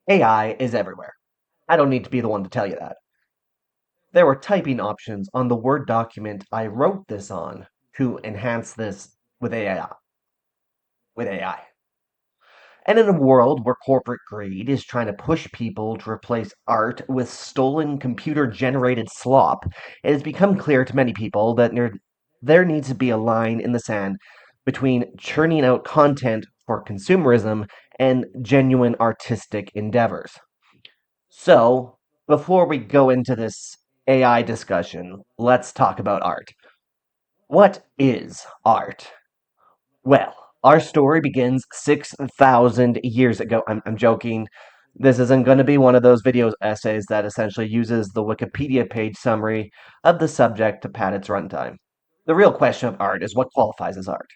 AI is everywhere. I don't need to be the one to tell you that. There were typing options on the Word document I wrote this on to enhance this with AI. With AI. And in a world where corporate greed is trying to push people to replace art with stolen computer generated slop, it has become clear to many people that there needs to be a line in the sand between churning out content for consumerism and genuine artistic endeavors. So, before we go into this AI discussion, let's talk about art. What is art? Well, our story begins 6,000 years ago. I'm joking. This isn't going to be one of those video essays that essentially uses the Wikipedia page summary of the subject to pad its runtime. The real question of art is what qualifies as art.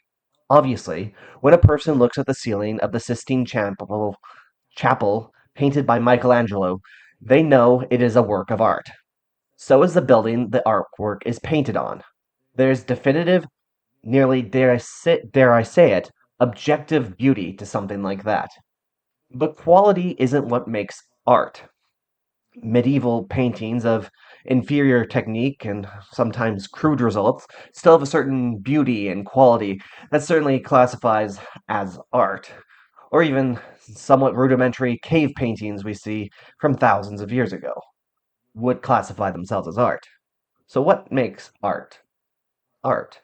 Obviously, when a person looks at the ceiling of the Sistine Chapel painted by Michelangelo, they know it is a work of art. So is the building the artwork is painted on. There's definitive, nearly dare I say it, objective beauty to something like that. But quality isn't what makes art. Medieval paintings of inferior technique and sometimes crude results still have a certain beauty and quality that certainly classifies as art, or even somewhat rudimentary cave paintings we see from thousands of years ago would classify themselves as art. So, what makes art art?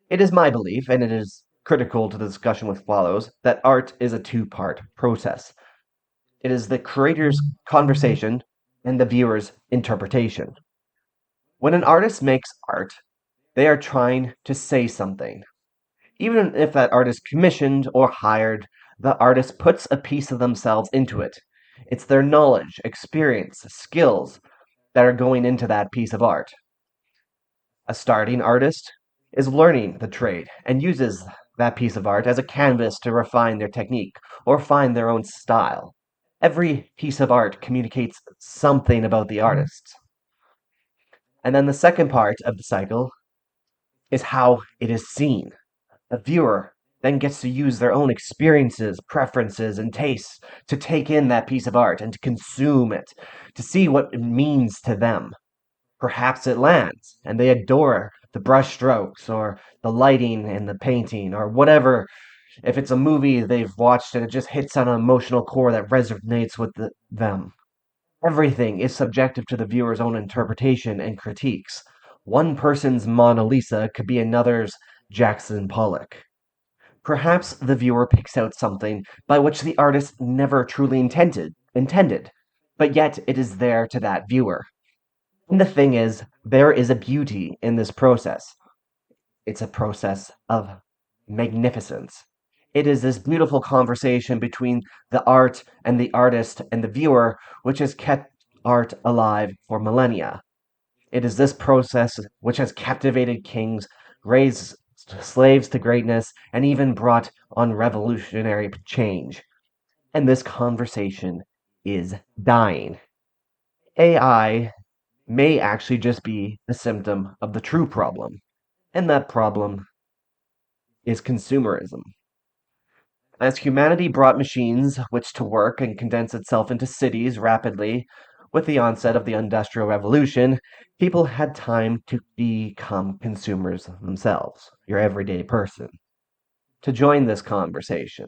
It is my belief, and it is critical to the discussion which follows, that art is a two-part process. It is the creator's conversation and the viewer's interpretation. When an artist makes art, they are trying to say something. Even if that art is commissioned or hired, the artist puts a piece of themselves into it. It's their knowledge, experience, skills that are going into that piece of art. A starting artist is learning the trade and uses that piece of art as a canvas to refine their technique or find their own style. Every piece of art communicates something about the artist. And then the second part of the cycle is how it is seen. The viewer then gets to use their own experiences, preferences, and tastes to take in that piece of art and to consume it, to see what it means to them. Perhaps it lands, and they adore the brushstrokes or the lighting in the painting or whatever. If it's a movie they've watched and it just hits on an emotional core that resonates with them. Everything is subjective to the viewer's own interpretation and critiques. One person's Mona Lisa could be another's Jackson Pollock. Perhaps the viewer picks out something by which the artist never truly intended, but yet it is there to that viewer. And the thing is, there is a beauty in this process. It's a process of magnificence. It is this beautiful conversation between the art and the artist and the viewer which has kept art alive for millennia. It is this process which has captivated kings, raised slaves to greatness, and even brought on revolutionary change. And this conversation is dying. AI may actually just be a symptom of the true problem, and that problem is consumerism. As humanity brought machines which to work and condense itself into cities rapidly, with the onset of the Industrial Revolution, people had time to become consumers themselves, your everyday person, to join this conversation,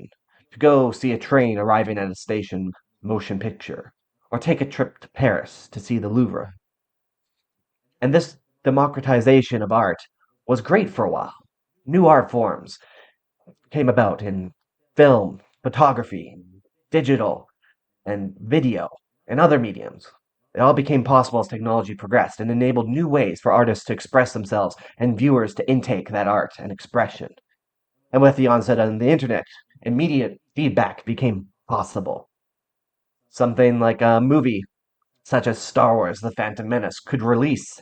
to go see a train arriving at a station motion picture, or take a trip to Paris to see the Louvre. And this democratization of art was great for a while. New art forms came about in film, photography, digital, and video, and other mediums. It all became possible as technology progressed and enabled new ways for artists to express themselves and viewers to intake that art and expression. And with the onset of the internet, immediate feedback became possible. Something like a movie such as Star Wars The Phantom Menace could release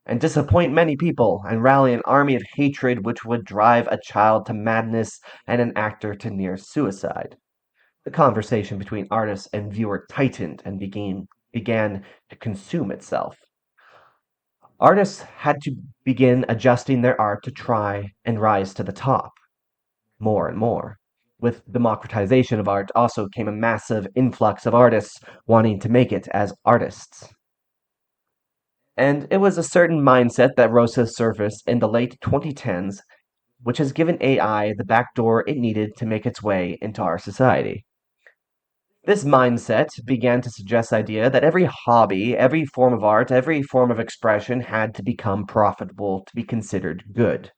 and disappoint many people and rally an army of hatred which would drive a child to madness and an actor to near suicide. The conversation between artist and viewer tightened and began to consume itself. Artists had to begin adjusting their art to try and rise to the top more and more. With democratization of art also came a massive influx of artists wanting to make it as artists. And it was a certain mindset that rose to the surface in the late 2010s, which has given AI the backdoor it needed to make its way into our society. This mindset began to suggest the idea that every hobby, every form of art, every form of expression had to become profitable to be considered good.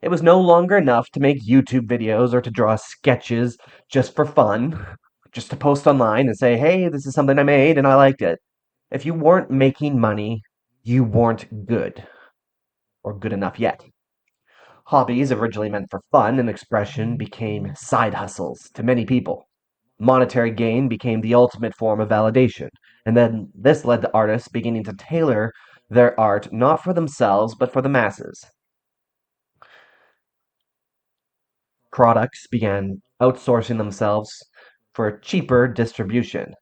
It was no longer enough to make YouTube videos or to draw sketches just for fun, just to post online and say, hey, this is something I made and I liked it. If you weren't making money, you weren't good, or good enough yet. Hobbies, originally meant for fun and expression, became side hustles to many people. Monetary gain became the ultimate form of validation, and then this led to artists beginning to tailor their art not for themselves but for the masses. Products began outsourcing themselves for cheaper distribution.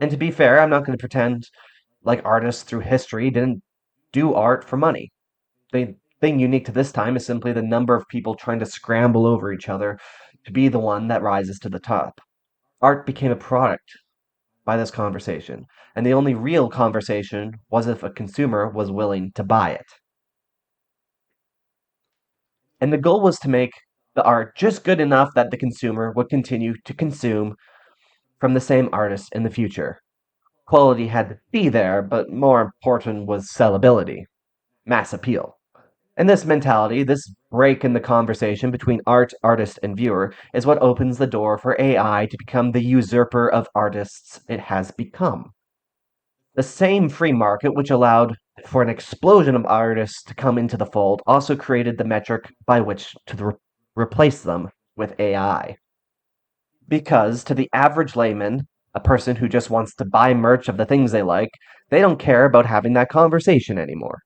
And to be fair, I'm not going to pretend like artists through history didn't do art for money. The thing unique to this time is simply the number of people trying to scramble over each other to be the one that rises to the top. Art became a product by this conversation, and the only real conversation was if a consumer was willing to buy it. And the goal was to make the art just good enough that the consumer would continue to consume from the same artist in the future. Quality had to be there, but more important was sellability, mass appeal. And this mentality, this break in the conversation between art, artist, and viewer, is what opens the door for AI to become the usurper of artists it has become. The same free market which allowed for an explosion of artists to come into the fold also created the metric by which to replace them with AI. Because to the average layman, a person who just wants to buy merch of the things they like, they don't care about having that conversation anymore.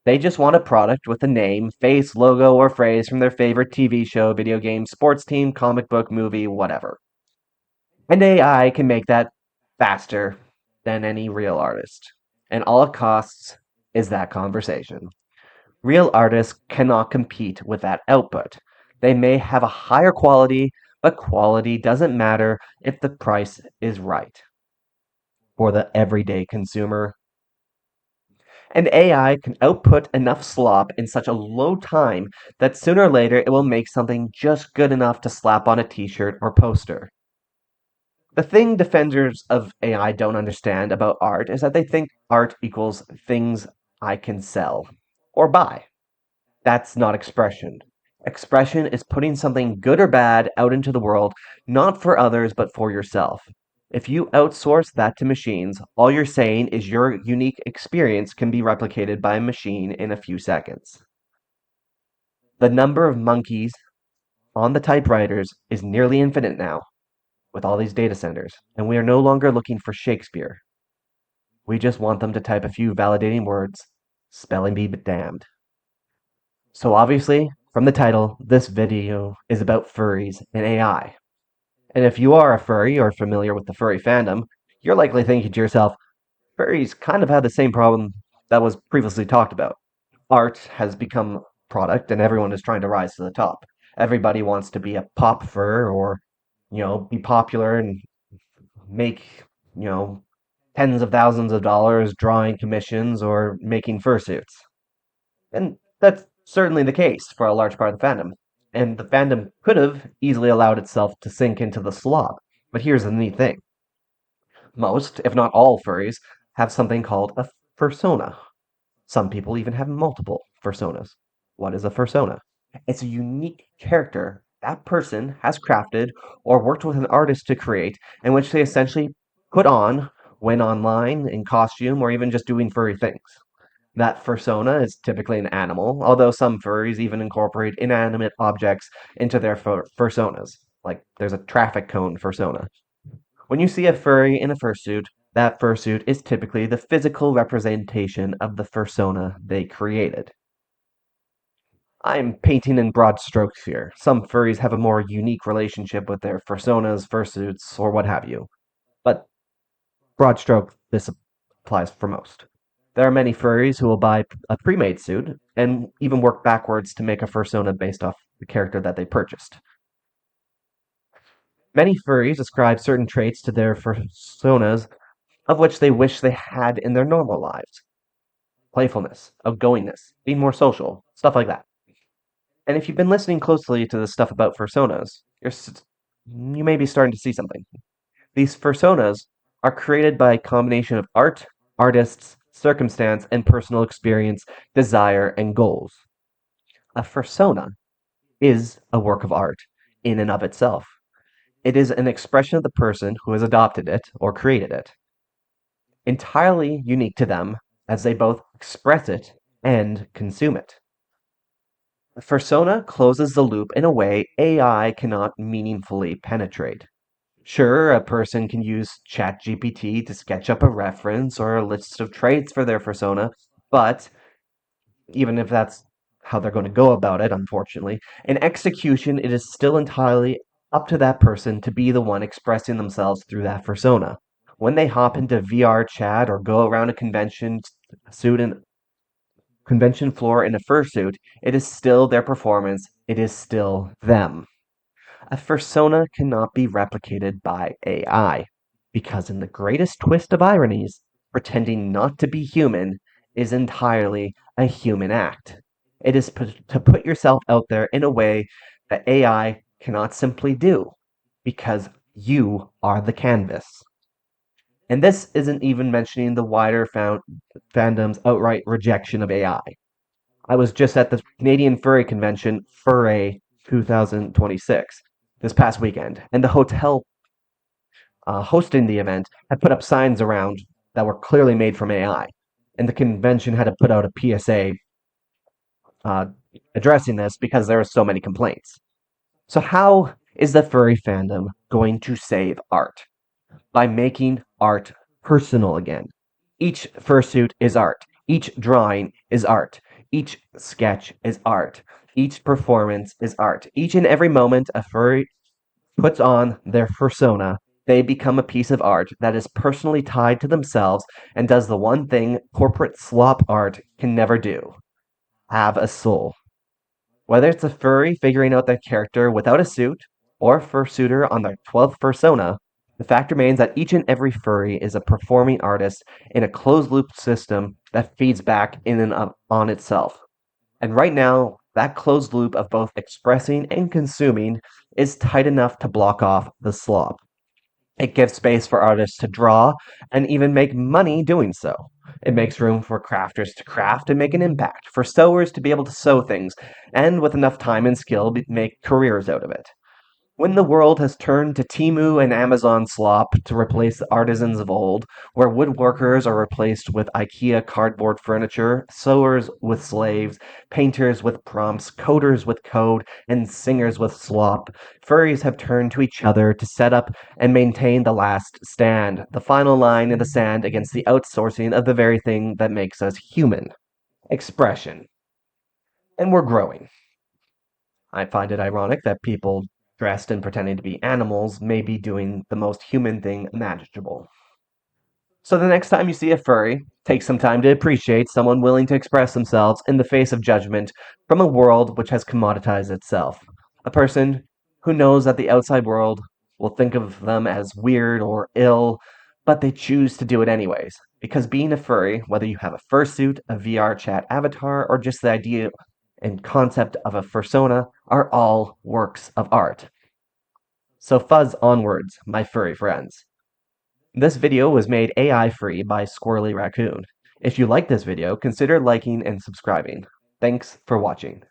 They just want a product with a name, face, logo, or phrase from their favorite TV show, video game, sports team, comic book, movie, whatever. And AI can make that faster than any real artist. And all it costs is that conversation. Real artists cannot compete with that output. They may have a higher quality, but quality doesn't matter if the price is right for the everyday consumer. And AI can output enough slop in such a low time that sooner or later it will make something just good enough to slap on a t shirt or poster. The thing defenders of AI don't understand about art is that they think art equals things I can sell or buy. That's not expression. Expression is putting something good or bad out into the world, not for others, but for yourself. If you outsource that to machines, all you're saying is your unique experience can be replicated by a machine in a few seconds. The number of monkeys on the typewriters is nearly infinite now with all these data centers, and we are no longer looking for Shakespeare. We just want them to type a few validating words, spelling bee but damned. So obviously, from the title, this video is about furries and AI. And if you are a furry or familiar with the furry fandom, you're likely thinking to yourself, furries kind of had the same problem that was previously talked about. Art has become product and everyone is trying to rise to the top. Everybody wants to be a pop fur or, be popular and make, you know, tens of thousands of dollars drawing commissions or making fursuits. And that's certainly the case for a large part of the fandom. And the fandom could have easily allowed itself to sink into the slop. But here's the neat thing. Most, if not all, furries have something called a fursona. Some people even have multiple fursonas. What is a fursona? It's a unique character that person has crafted or worked with an artist to create, in which they essentially put on when online, in costume, or even just doing furry things. That fursona is typically an animal, although some furries even incorporate inanimate objects into their fursonas. Like there's a traffic cone fursona. When you see a furry in a fursuit, that fursuit is typically the physical representation of the fursona they created. I'm painting in broad strokes here. Some furries have a more unique relationship with their fursonas, fursuits, or what have you. But broad stroke, this applies for most. There are many furries who will buy a pre-made suit and even work backwards to make a fursona based off the character that they purchased. Many furries ascribe certain traits to their personas of which they wish they had in their normal lives. Playfulness, outgoingness, being more social, stuff like that. And if you've been listening closely to the stuff about personas, you may be starting to see something. These personas are created by a combination of art, artists, circumstance, and personal experience, desire, and goals. A persona is a work of art in and of itself. It is an expression of the person who has adopted it or created it, entirely unique to them as they both express it and consume it. The persona closes the loop in a way AI cannot meaningfully penetrate. Sure, a person can use ChatGPT to sketch up a reference or a list of traits for their persona, but even if that's how they're going to go about it, unfortunately, in execution, it is still entirely up to that person to be the one expressing themselves through that persona. When they hop into VR chat or go around a suit and convention floor in a fursuit, it is still their performance. It is still them. A persona cannot be replicated by AI, because in the greatest twist of ironies, pretending not to be human is entirely a human act. It is to put yourself out there in a way that AI cannot simply do, because you are the canvas. And this isn't even mentioning the wider fandom's outright rejection of AI. I was just at the Canadian Furry Convention, Furry 2026, this past weekend, and the hotel hosting the event had put up signs around that were clearly made from AI. And the convention had to put out a PSA uh, addressing this because there were so many complaints. So, how is the furry fandom going to save art? By making art personal again. Each fursuit is art. Each drawing is art. Each sketch is art. Each performance is art. Each and every moment a furry puts on their persona, they become a piece of art that is personally tied to themselves and does the one thing corporate slop art can never do: have a soul. Whether it's a furry figuring out their character without a suit, or a fursuiter on their 12th persona, the fact remains that each and every furry is a performing artist in a closed loop system that feeds back in and on itself. And right now, that closed loop of both expressing and consuming is tight enough to block off the slop. It gives space for artists to draw and even make money doing so. It makes room for crafters to craft and make an impact, for sewers to be able to sew things, and with enough time and skill, make careers out of it. When the world has turned to Temu and Amazon slop to replace the artisans of old, where woodworkers are replaced with IKEA cardboard furniture, sewers with slaves, painters with prompts, coders with code, and singers with slop, furries have turned to each other to set up and maintain the last stand, the final line in the sand against the outsourcing of the very thing that makes us human: expression. And we're growing. I find it ironic that people dressed and pretending to be animals may be doing the most human thing imaginable. So the next time you see a furry, take some time to appreciate someone willing to express themselves in the face of judgment from a world which has commoditized itself. A person who knows that the outside world will think of them as weird or ill, but they choose to do it anyways. Because being a furry, whether you have a fursuit, a VR chat avatar, or just the idea and concept of a persona, are all works of art. So fuzz onwards, my furry friends. This video was made AI free by Squirrely Raccoon. If you like this video, consider liking and subscribing. Thanks for watching.